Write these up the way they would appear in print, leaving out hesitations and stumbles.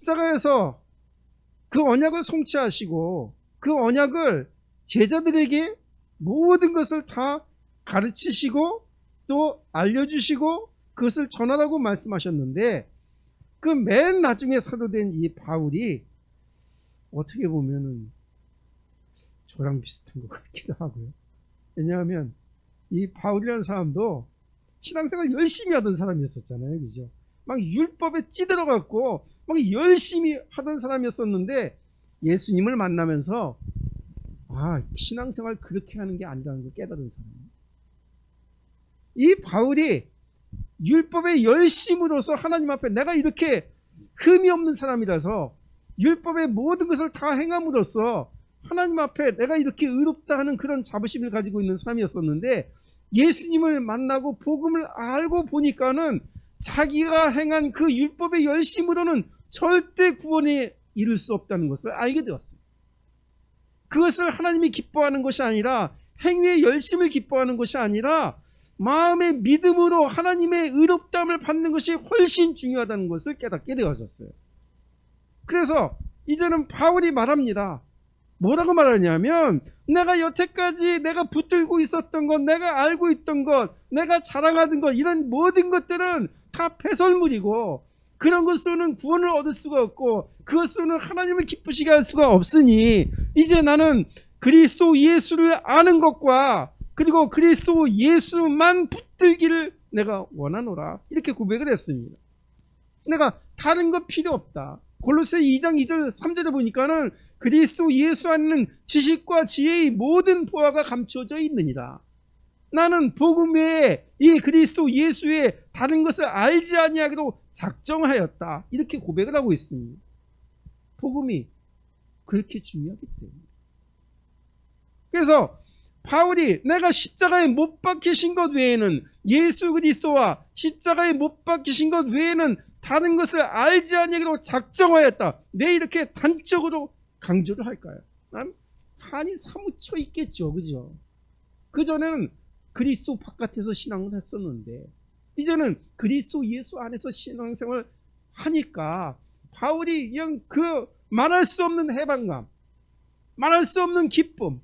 십자가에서 그 언약을 성취하시고 그 언약을 제자들에게 모든 것을 다 가르치시고 또 알려주시고 그것을 전하라고 말씀하셨는데, 그 맨 나중에 사도된 이 바울이 어떻게 보면은 저랑 비슷한 것 같기도 하고요. 왜냐하면 이 바울이라는 사람도 신앙생활 열심히 하던 사람이었었잖아요. 그죠? 막 율법에 찌들어갖고 막 열심히 하던 사람이었었는데, 예수님을 만나면서 신앙생활 그렇게 하는 게 아니라는 걸 깨달은 사람이에요. 이 바울이 율법의 열심으로서 하나님 앞에 내가 이렇게 흠이 없는 사람이라서 율법의 모든 것을 다 행함으로써 하나님 앞에 내가 이렇게 의롭다 하는 그런 자부심을 가지고 있는 사람이었었는데, 예수님을 만나고 복음을 알고 보니까는 자기가 행한 그 율법의 열심으로는 절대 구원에 이를 수 없다는 것을 알게 되었어요. 그것을 하나님이 기뻐하는 것이 아니라, 행위의 열심을 기뻐하는 것이 아니라 마음의 믿음으로 하나님의 의롭다함을 받는 것이 훨씬 중요하다는 것을 깨닫게 되었었어요. 그래서 이제는 바울이 말합니다. 뭐라고 말하냐면, 내가 여태까지 내가 붙들고 있었던 것, 내가 알고 있던 것, 내가 자랑하던 것, 이런 모든 것들은 다 배설물이고 그런 것으로는 구원을 얻을 수가 없고 그것으로는 하나님을 기쁘시게 할 수가 없으니, 이제 나는 그리스도 예수를 아는 것과 그리고 그리스도 예수만 붙들기를 내가 원하노라, 이렇게 고백을 했습니다. 내가 다른 것 필요 없다. 골로새 2장 2절 3절에 보니까는 그리스도 예수 안에는 지식과 지혜의 모든 보화가 감추어져 있느니라. 나는 복음 외에 이 그리스도 예수의 다른 것을 알지 아니하기로 작정하였다, 이렇게 고백을 하고 있습니다. 복음이 그렇게 중요하기 때문에. 그래서 바울이 내가 십자가에 못 박히신 것 외에는, 예수 그리스도와 십자가에 못 박히신 것 외에는 다른 것을 알지 아니하기로 작정하였다, 왜 이렇게 단적으로 강조를 할까요? 난 한이 사무쳐 있겠죠. 그죠? 그전에는 그리스도 바깥에서 신앙을 했었는데, 이제는 그리스도 예수 안에서 신앙생활을 하니까 바울이 그냥 그 말할 수 없는 해방감, 말할 수 없는 기쁨,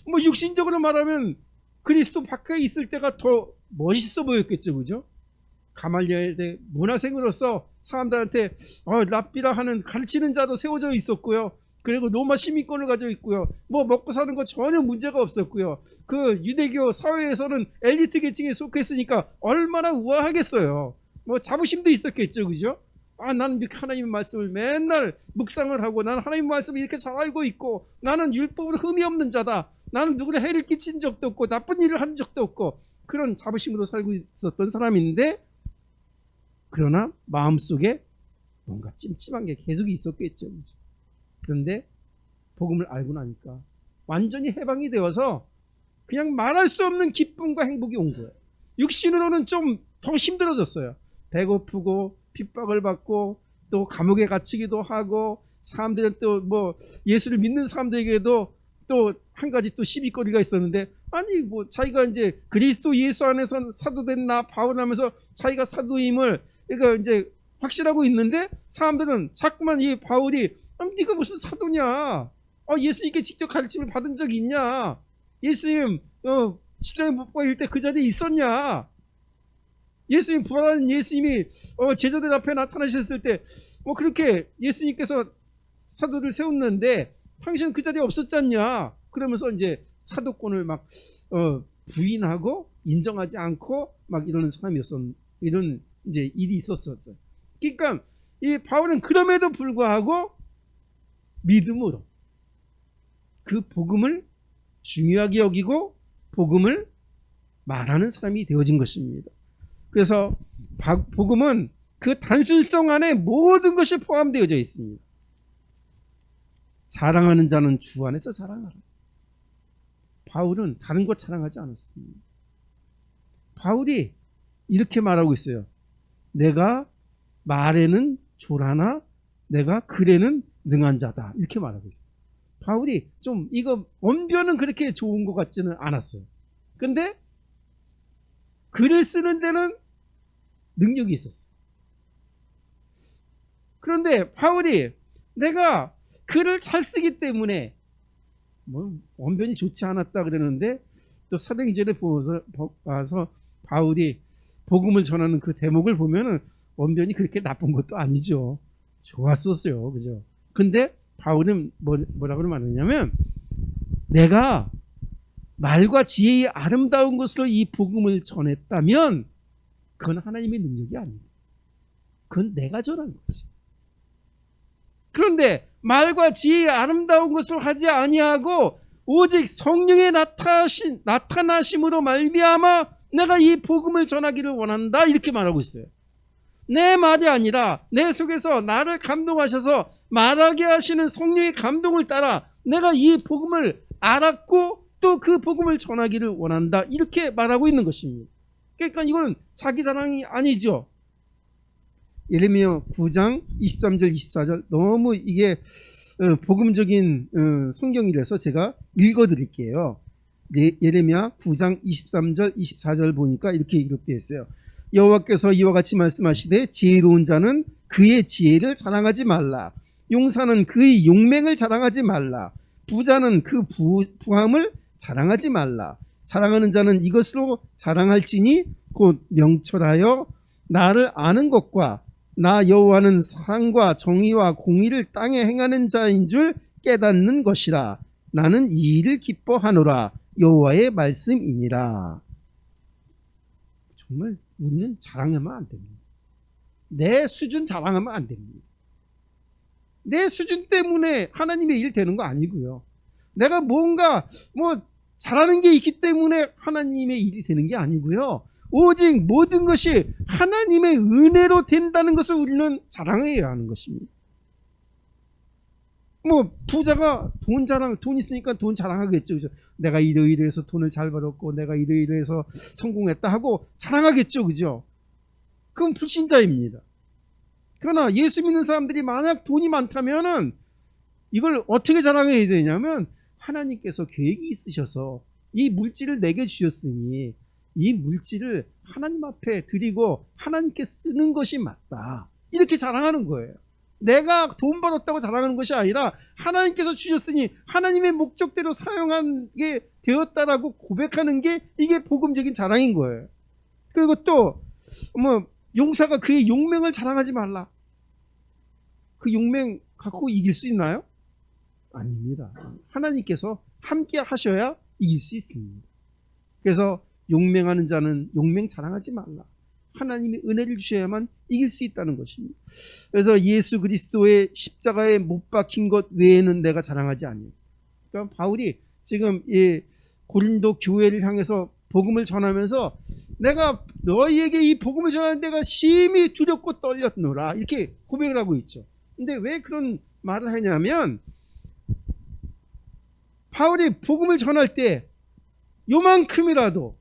뭐 육신적으로 말하면 그리스도 밖에 있을 때가 더 멋있어 보였겠죠. 그죠? 가말리엘의 문화생으로서 사람들한테 랍비라 하는 가르치는 자도 세워져 있었고요. 그리고 로마 시민권을 가지고 있고요. 뭐 먹고 사는 거 전혀 문제가 없었고요. 그 유대교 사회에서는 엘리트 계층에 속했으니까 얼마나 우아하겠어요. 뭐 자부심도 있었겠죠. 그죠? 나는 이렇게 하나님의 말씀을 맨날 묵상을 하고, 나는 하나님의 말씀을 이렇게 잘 알고 있고, 나는 율법으로 흠이 없는 자다, 나는 누구를 해를 끼친 적도 없고 나쁜 일을 한 적도 없고, 그런 자부심으로 살고 있었던 사람인데, 그러나 마음속에 뭔가 찜찜한 게 계속 있었겠죠. 그죠? 그런데 복음을 알고 나니까 완전히 해방이 되어서 그냥 말할 수 없는 기쁨과 행복이 온 거예요. 육신으로는 좀 더 힘들어졌어요. 배고프고 핍박을 받고 또 감옥에 갇히기도 하고, 사람들은 또 뭐 예수를 믿는 사람들에게도 또 한 가지 또 시비거리가 있었는데, 아니 뭐 자기가 이제 그리스도 예수 안에서 사도된 나 바울 하면서 자기가 사도임을 그러니까 이제 확실하고 있는데, 사람들은 자꾸만 이 바울이 네가 무슨 사도냐, 예수님께 직접 가르침을 받은 적이 있냐, 예수님 십자가에 못 박힐 때 그 자리에 있었냐, 예수님 부활하는 예수님이 제자들 앞에 나타나셨을 때 그렇게 예수님께서 사도를 세웠는데 당신은 그 자리에 없었지 않냐, 그러면서 이제 사도권을 막 부인하고 인정하지 않고 막 이러는 이런 이제 일이 있었어요. 그러니까 이 바울은 그럼에도 불구하고 믿음으로 그 복음을 중요하게 여기고 복음을 말하는 사람이 되어진 것입니다. 그래서 복음은 그 단순성 안에 모든 것이 포함되어져 있습니다. 자랑하는 자는 주 안에서 자랑하라. 바울은 다른 것 자랑하지 않았습니다. 바울이 이렇게 말하고 있어요. 내가 말에는 조라나 내가 글에는 능한 자다, 이렇게 말하고 있어요. 바울이 좀 이거 언변은 그렇게 좋은 것 같지는 않았어요. 근데 글을 쓰는 데는 능력이 있었어요. 그런데 바울이 내가 글을 잘 쓰기 때문에 뭐 언변이 좋지 않았다 그러는데 또 사도행전에 봐서 바울이 복음을 전하는 그 대목을 보면은 언변이 그렇게 나쁜 것도 아니죠. 좋았었어요. 그죠? 근데 바울은 뭐라고 말하냐면 내가 말과 지혜의 아름다운 것으로 이 복음을 전했다면 그건 하나님의 능력이 아닙니다. 그건 내가 전한 거지. 그런데 말과 지혜의 아름다운 것을 하지 아니하고 오직 성령의 나타나심으로 말미암아 내가 이 복음을 전하기를 원한다 이렇게 말하고 있어요. 내 말이 아니라 내 속에서 나를 감동하셔서 말하게 하시는 성령의 감동을 따라 내가 이 복음을 알았고 또 그 복음을 전하기를 원한다 이렇게 말하고 있는 것입니다. 그러니까 이거는 자기 자랑이 아니죠. 예레미야 9장 23절 24절 너무 이게 복음적인 성경이라서 제가 읽어드릴게요. 예레미야 9장 23절 24절 보니까 이렇게 기록되어 있어요. 여호와께서 이와 같이 말씀하시되 지혜로운 자는 그의 지혜를 자랑하지 말라. 용사는 그의 용맹을 자랑하지 말라. 부자는 그 부함을 자랑하지 말라. 자랑하는 자는 이것으로 자랑할지니 곧 명철하여 나를 아는 것과 나 여호와는 사랑과 정의와 공의를 땅에 행하는 자인 줄 깨닫는 것이라. 나는 이 일을 기뻐하노라. 여호와의 말씀이니라. 정말 우리는 자랑하면 안 됩니다. 내 수준 자랑하면 안 됩니다. 내 수준 때문에 하나님의 일 되는 거 아니고요. 내가 뭔가 잘하는 게 있기 때문에 하나님의 일이 되는 게 아니고요. 오직 모든 것이 하나님의 은혜로 된다는 것을 우리는 자랑해야 하는 것입니다. 부자가 돈 있으니까 돈 자랑하겠죠. 그죠? 내가 이러이러해서 돈을 잘 벌었고 내가 이러이러해서 성공했다 하고 자랑하겠죠. 그죠? 그건 불신자입니다. 그러나 예수 믿는 사람들이 만약 돈이 많다면은 이걸 어떻게 자랑해야 되냐면 하나님께서 계획이 있으셔서 이 물질을 내게 주셨으니 이 물질을 하나님 앞에 드리고 하나님께 쓰는 것이 맞다. 이렇게 자랑하는 거예요. 내가 돈 벌었다고 자랑하는 것이 아니라 하나님께서 주셨으니 하나님의 목적대로 사용하게 되었다라고 고백하는 게 이게 복음적인 자랑인 거예요. 그리고 또 용사가 그의 용맹을 자랑하지 말라. 그 용맹 갖고 이길 수 있나요? 아닙니다. 하나님께서 함께 하셔야 이길 수 있습니다. 그래서 용맹하는 자는 용맹 자랑하지 말라. 하나님이 은혜를 주셔야만 이길 수 있다는 것입니다. 그래서 예수 그리스도의 십자가에 못 박힌 것 외에는 내가 자랑하지 아니에요. 그러니까 바울이 지금 이 고린도 교회를 향해서 복음을 전하면서 내가 너희에게 이 복음을 전하는 데가 심히 두렵고 떨렸노라 이렇게 고백을 하고 있죠. 근데 왜 그런 말을 하냐면 바울이 복음을 전할 때 요만큼이라도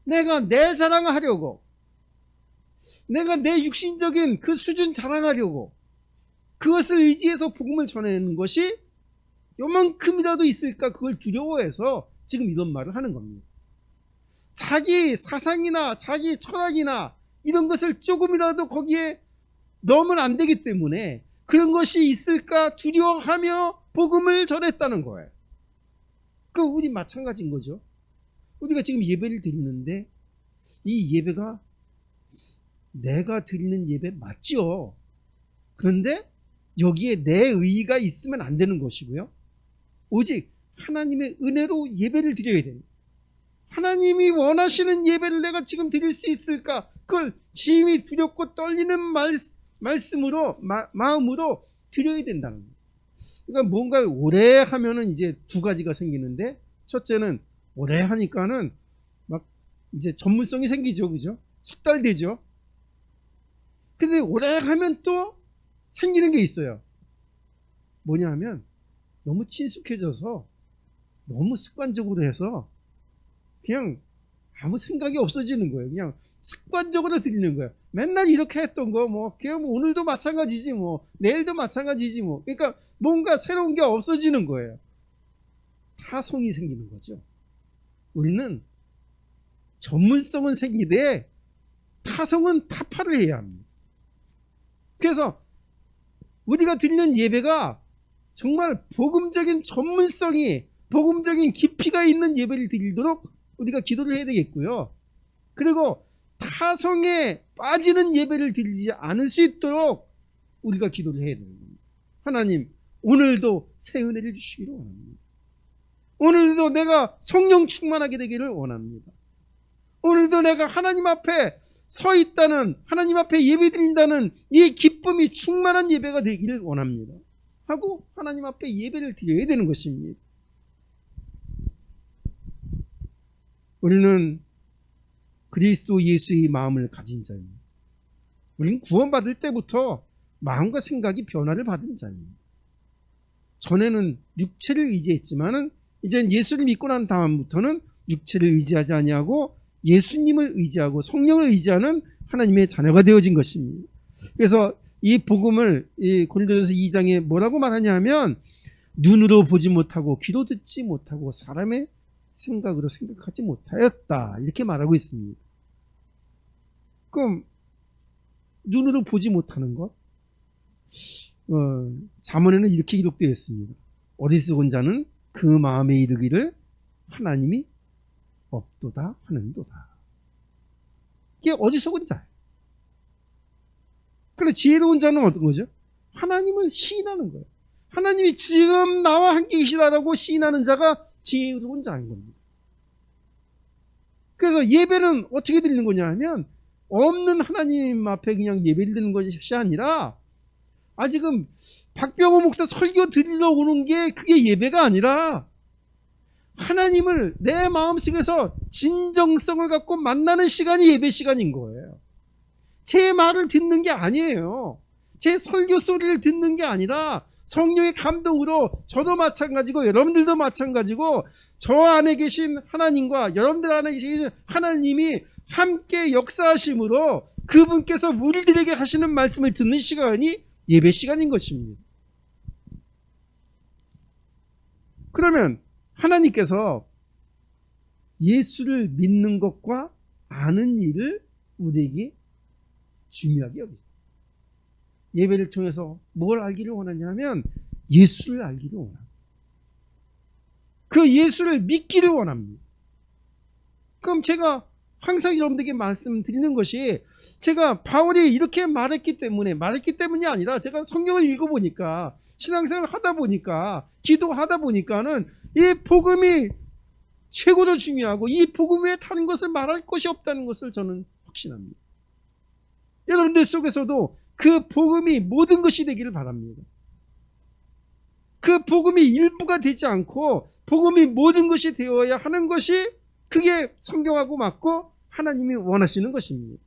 내가 내 자랑하려고 내가 내 육신적인 그 수준 자랑하려고 그것을 의지해서 복음을 전하는 것이 요만큼이라도 있을까 그걸 두려워해서 지금 이런 말을 하는 겁니다. 자기 사상이나 자기 철학이나 이런 것을 조금이라도 거기에 넣으면 안 되기 때문에 그런 것이 있을까 두려워하며 복음을 전했다는 거예요. 그 우리 마찬가지인 거죠. 우리가 지금 예배를 드리는데 이 예배가 내가 드리는 예배 맞죠? 그런데 여기에 내 의의가 있으면 안 되는 것이고요. 오직 하나님의 은혜로 예배를 드려야 됩니다. 하나님이 원하시는 예배를 내가 지금 드릴 수 있을까? 그걸 심히 두렵고 떨리는 말씀으로 마음으로 드려야 된다는 거예요. 그러니까 뭔가를 오래 하면은 이제 두 가지가 생기는데 첫째는 오래 하니까는 막 이제 전문성이 생기죠. 그죠? 숙달되죠. 근데 오래 하면 또 생기는 게 있어요. 뭐냐 하면 너무 친숙해져서 너무 습관적으로 해서 그냥 아무 생각이 없어지는 거예요. 그냥 습관적으로 드리는 거예요. 맨날 이렇게 했던 거 그냥 오늘도 마찬가지지 내일도 마찬가지지 그러니까 뭔가 새로운 게 없어지는 거예요. 타성이 생기는 거죠. 우리는 전문성은 생기되 타성은 타파를 해야 합니다. 그래서 우리가 드리는 예배가 정말 복음적인 전문성이, 복음적인 깊이가 있는 예배를 드리도록 우리가 기도를 해야 되겠고요. 그리고 타성에 빠지는 예배를 드리지 않을 수 있도록 우리가 기도를 해야 되는 겁니다. 하나님, 오늘도 새 은혜를 주시기를 원합니다. 오늘도 내가 성령 충만하게 되기를 원합니다. 오늘도 내가 하나님 앞에 서 있다는, 하나님 앞에 예배 드린다는 이 기쁨이 충만한 예배가 되기를 원합니다. 하고 하나님 앞에 예배를 드려야 되는 것입니다. 우리는 그리스도 예수의 마음을 가진 자입니다. 우리는 구원받을 때부터 마음과 생각이 변화를 받은 자입니다. 전에는 육체를 의지했지만은 이제 예수를 믿고 난 다음부터는 육체를 의지하지 아니하고 예수님을 의지하고 성령을 의지하는 하나님의 자녀가 되어진 것입니다. 그래서 이 복음을 이 고린도전서 2장에 뭐라고 말하냐 하면 눈으로 보지 못하고 귀로 듣지 못하고 사람의 생각으로 생각하지 못하였다, 이렇게 말하고 있습니다. 그럼 눈으로 보지 못하는 것, 잠언에는 이렇게 기록되어 있습니다. 어리석은 자는 그 마음에 이르기를 하나님이 없도다 하는도다. 이게 어리석은 자예요. 그런데 지혜로운 자는 어떤 거죠? 하나님을 시인하는 거예요. 하나님이 지금 나와 함께 계시다라고 시인하는 자가 지혜로운 자인 겁니다. 그래서 예배는 어떻게 드리는 거냐 하면 없는 하나님 앞에 그냥 예배를 드리는 것이 아니라, 지금 박병호 목사 설교 드리러 오는 게 그게 예배가 아니라 하나님을 내 마음속에서 진정성을 갖고 만나는 시간이 예배 시간인 거예요. 제 말을 듣는 게 아니에요. 제 설교 소리를 듣는 게 아니라 성령의 감동으로 저도 마찬가지고 여러분들도 마찬가지고 저 안에 계신 하나님과 여러분들 안에 계신 하나님이 함께 역사하심으로 그분께서 우리들에게 하시는 말씀을 듣는 시간이 예배 시간인 것입니다. 그러면 하나님께서 예수를 믿는 것과 아는 일을 우리에게 중요하게 여기죠. 예배를 통해서 뭘 알기를 원하냐면 예수를 알기를 원합니다. 그 예수를 믿기를 원합니다. 그럼 제가 항상 여러분들에게 말씀드리는 것이, 제가 바울이 이렇게 말했기 때문이 아니라 제가 성경을 읽어보니까, 신앙생활을 하다 보니까, 기도하다 보니까는 이 복음이 최고로 중요하고 이 복음 외에 다른 것을 말할 것이 없다는 것을 저는 확신합니다. 여러분들 속에서도 그 복음이 모든 것이 되기를 바랍니다. 그 복음이 일부가 되지 않고 복음이 모든 것이 되어야 하는 것이, 그게 성경하고 맞고 하나님이 원하시는 것입니다.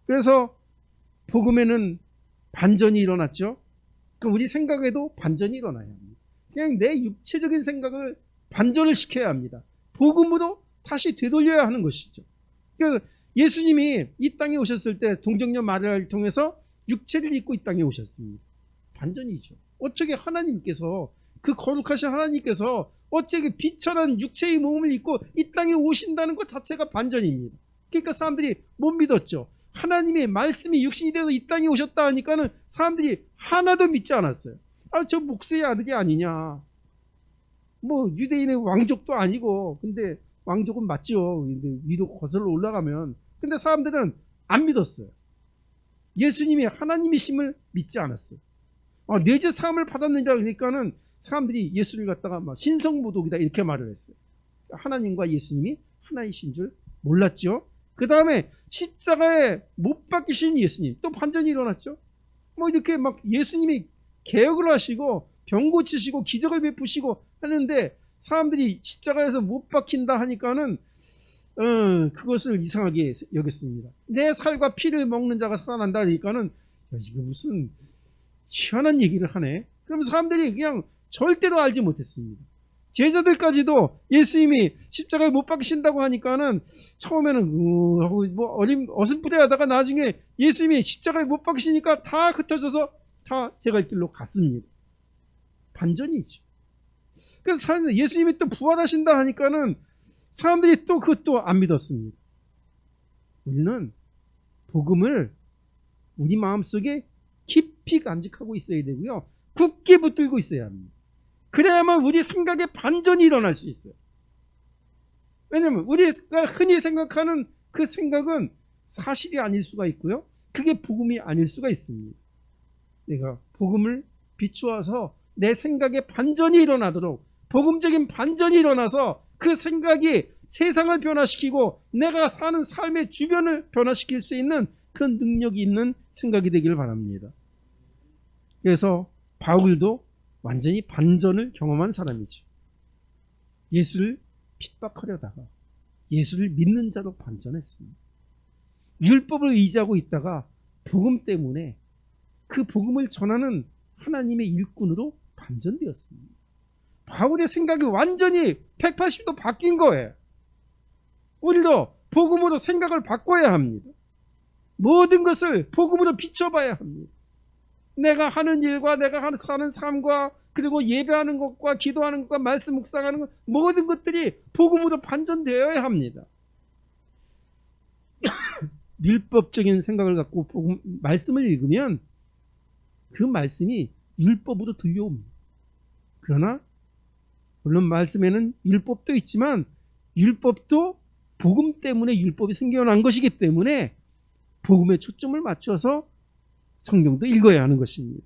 그래서 복음에는 반전이 일어났죠. 그럼 우리 생각에도 반전이 일어나야 합니다. 그냥 내 육체적인 생각을 반전을 시켜야 합니다. 복음으로 다시 되돌려야 하는 것이죠. 그래서 예수님이 이 땅에 오셨을 때 동정녀 마리아를 통해서 육체를 입고 이 땅에 오셨습니다. 반전이죠. 어떻게 하나님께서, 그 거룩하신 하나님께서 어떻게 비천한 육체의 몸을 입고 이 땅에 오신다는 것 자체가 반전입니다. 그러니까 사람들이 못 믿었죠. 하나님의 말씀이 육신이 되어서 이 땅에 오셨다 하니까는 사람들이 하나도 믿지 않았어요. 저 목수의 아들이 아니냐. 뭐 유대인의 왕족도 아니고, 근데 왕족은 맞죠. 근데 위로 거슬러 올라가면. 근데 사람들은 안 믿었어요. 예수님이 하나님이심을 믿지 않았어요. 뇌제 사함을 받았느냐 그러니까는 사람들이 예수를 갖다가 막 신성모독이다 이렇게 말을 했어요. 하나님과 예수님이 하나이신 줄 몰랐죠. 그 다음에 십자가에 못 박히신 예수님, 또 반전이 일어났죠. 뭐 이렇게 막 예수님이 개혁을 하시고 병 고치시고 기적을 베푸시고 하는데 사람들이 십자가에서 못 박힌다 하니까는 그것을 이상하게 여겼습니다. 내 살과 피를 먹는 자가 살아난다 하니까는 이거 무슨 희한한 얘기를 하네. 그럼 사람들이 그냥 절대로 알지 못했습니다. 제자들까지도 예수님이 십자가에 못 박히신다고 하니까는 처음에는 뭐 어슴푸레하다가 나중에 예수님이 십자가에 못 박히시니까 다 흩어져서 다 제갈 길로 갔습니다. 반전이죠. 그래서 예수님이 또 부활하신다 하니까는 사람들이 또 그것도 안 믿었습니다. 우리는 복음을 우리 마음속에 깊이 간직하고 있어야 되고요. 굳게 붙들고 있어야 합니다. 그래야만 우리 생각에 반전이 일어날 수 있어요. 왜냐하면 우리가 흔히 생각하는 그 생각은 사실이 아닐 수가 있고요. 그게 복음이 아닐 수가 있습니다. 내가 복음을 비추어서 내 생각에 반전이 일어나도록, 복음적인 반전이 일어나서 그 생각이 세상을 변화시키고 내가 사는 삶의 주변을 변화시킬 수 있는 그런 능력이 있는 생각이 되기를 바랍니다. 그래서 바울도 완전히 반전을 경험한 사람이죠. 예수를 핍박하려다가 예수를 믿는 자로 반전했습니다. 율법을 의지하고 있다가 복음 때문에 그 복음을 전하는 하나님의 일꾼으로 반전되었습니다. 바울의 생각이 완전히 180도 바뀐 거예요. 우리도 복음으로 생각을 바꿔야 합니다. 모든 것을 복음으로 비춰봐야 합니다. 내가 하는 일과 내가 사는 삶과 그리고 예배하는 것과 기도하는 것과 말씀 묵상하는 것, 모든 것들이 복음으로 반전되어야 합니다. 율법적인 생각을 갖고 복음, 말씀을 읽으면 그 말씀이 율법으로 들려옵니다. 그러나 물론 말씀에는 율법도 있지만 율법도 복음 때문에 율법이 생겨난 것이기 때문에 복음에 초점을 맞춰서 성경도 읽어야 하는 것입니다.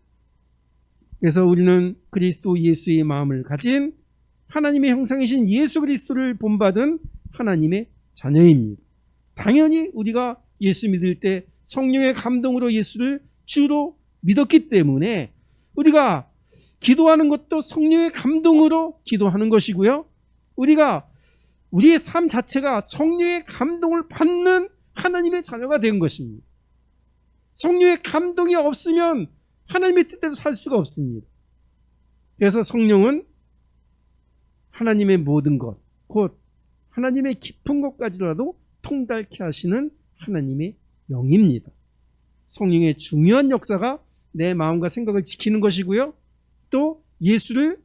그래서 우리는 그리스도 예수의 마음을 가진 하나님의 형상이신 예수 그리스도를 본받은 하나님의 자녀입니다. 당연히 우리가 예수 믿을 때 성령의 감동으로 예수를 주로 믿었기 때문에 우리가 기도하는 것도 성령의 감동으로 기도하는 것이고요. 우리가 우리의 삶 자체가 성령의 감동을 받는 하나님의 자녀가 된 것입니다. 성령의 감동이 없으면 하나님의 뜻대로 살 수가 없습니다. 그래서 성령은 하나님의 모든 것, 곧 하나님의 깊은 것까지라도 통달케 하시는 하나님의 영입니다. 성령의 중요한 역사가 내 마음과 생각을 지키는 것이고요. 또 예수를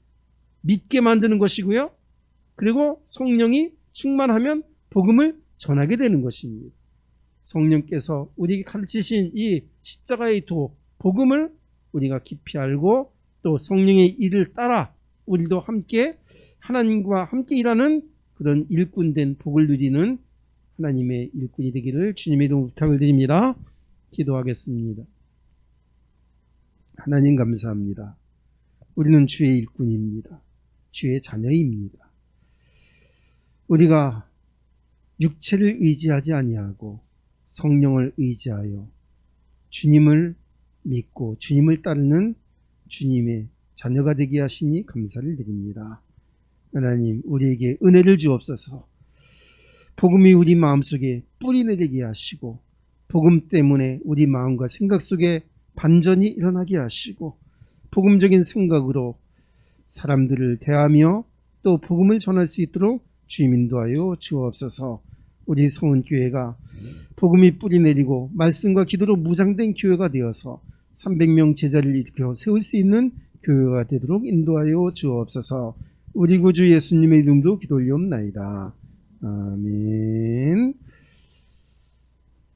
믿게 만드는 것이고요. 그리고 성령이 충만하면 복음을 전하게 되는 것입니다. 성령께서 우리에게 가르치신 이 십자가의 도, 복음을 우리가 깊이 알고 또 성령의 일을 따라 우리도 함께 하나님과 함께 일하는 그런 일꾼된 복을 누리는 하나님의 일꾼이 되기를 주님의 이름으로 부탁을 드립니다. 기도하겠습니다. 하나님 감사합니다. 우리는 주의 일꾼입니다. 주의 자녀입니다. 우리가 육체를 의지하지 아니하고 성령을 의지하여 주님을 믿고 주님을 따르는 주님의 자녀가 되게 하시니 감사를 드립니다. 하나님, 우리에게 은혜를 주옵소서. 복음이 우리 마음속에 뿌리 내리게 하시고 복음 때문에 우리 마음과 생각 속에 반전이 일어나게 하시고 복음적인 생각으로 사람들을 대하며 또 복음을 전할 수 있도록 주님 인도하여 주옵소서. 우리 성은교회가 복음이 뿌리 내리고 말씀과 기도로 무장된 교회가 되어서 300명 제자를 일으켜 세울 수 있는 교회가 되도록 인도하여 주옵소서. 우리 구주 예수님의 이름으로 기도 올리옵나이다. 아멘.